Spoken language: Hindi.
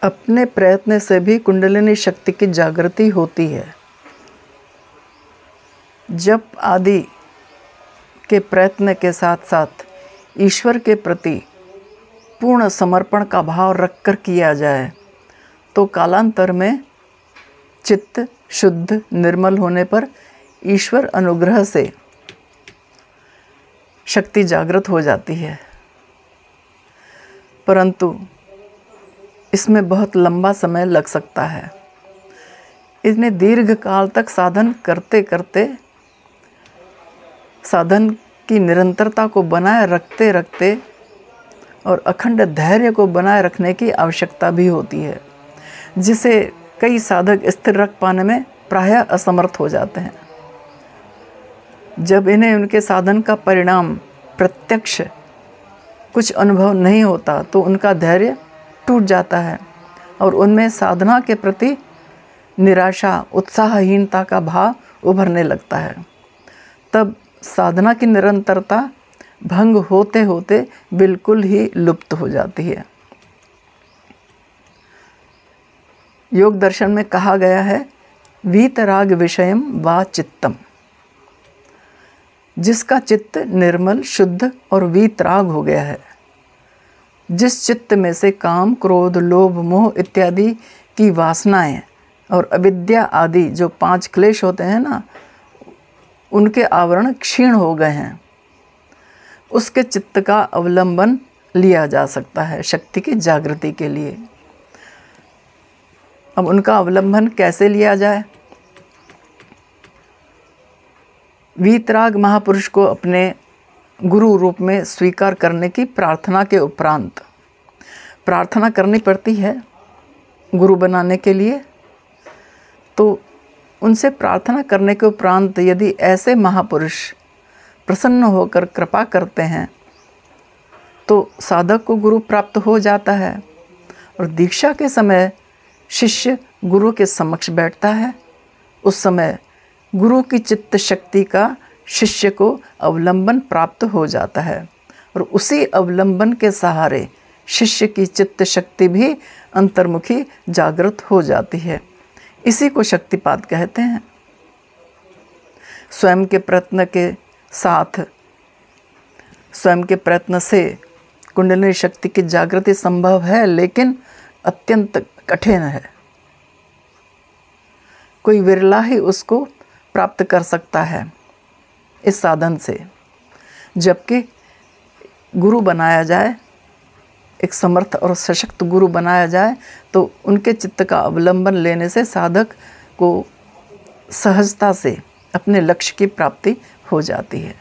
अपने प्रयत्न से भी कुंडलिनी शक्ति की जागृति होती है। जब आदि के प्रयत्न के साथ साथ ईश्वर के प्रति पूर्ण समर्पण का भाव रखकर किया जाए तो कालांतर में चित्त शुद्ध निर्मल होने पर ईश्वर अनुग्रह से शक्ति जागृत हो जाती है। परंतु इसमें बहुत लंबा समय लग सकता है। इतने दीर्घ काल तक साधन करते करते साधन की निरंतरता को बनाए रखते रखते और अखंड धैर्य को बनाए रखने की आवश्यकता भी होती है, जिसे कई साधक स्थिर रख पाने में प्रायः असमर्थ हो जाते हैं। जब इन्हें उनके साधन का परिणाम प्रत्यक्ष कुछ अनुभव नहीं होता तो उनका धैर्य टूट जाता है और उनमें साधना के प्रति निराशा उत्साहहीनता का भाव उभरने लगता है। तब साधना की निरंतरता भंग होते होते बिल्कुल ही लुप्त हो जाती है। योग दर्शन में कहा गया है वीतराग विषयम वा चित्तम, जिसका चित्त निर्मल शुद्ध और वीतराग हो गया है। जिस चित्त में से काम क्रोध लोभ मोह इत्यादि की वासनाएं और अविद्या आदि जो 5 क्लेश होते हैं ना, उनके आवरण क्षीण हो गए हैं, उसके चित्त का अवलंबन लिया जा सकता है शक्ति की जागृति के लिए। अब उनका अवलंबन कैसे लिया जाए? वीतराग महापुरुष को अपने गुरु रूप में स्वीकार करने की प्रार्थना के उपरांत प्रार्थना करनी पड़ती है गुरु बनाने के लिए। तो उनसे प्रार्थना करने के उपरांत यदि ऐसे महापुरुष प्रसन्न होकर कृपा करते हैं तो साधक को गुरु प्राप्त हो जाता है और दीक्षा के समय शिष्य गुरु के समक्ष बैठता है। उस समय गुरु की चित्त शक्ति का शिष्य को अवलंबन प्राप्त हो जाता है और उसी अवलंबन के सहारे शिष्य की चित्त शक्ति भी अंतर्मुखी जागृत हो जाती है। इसी को शक्तिपात कहते हैं। स्वयं के प्रयत्न के साथ स्वयं के प्रयत्न से कुंडलिनी शक्ति की जागृति संभव है, लेकिन अत्यंत कठिन है। कोई विरला ही उसको प्राप्त कर सकता है इस साधन से। जबकि गुरु बनाया जाए, एक समर्थ और सशक्त गुरु बनाया जाए तो उनके चित्त का अवलंबन लेने से साधक को सहजता से अपने लक्ष्य की प्राप्ति हो जाती है।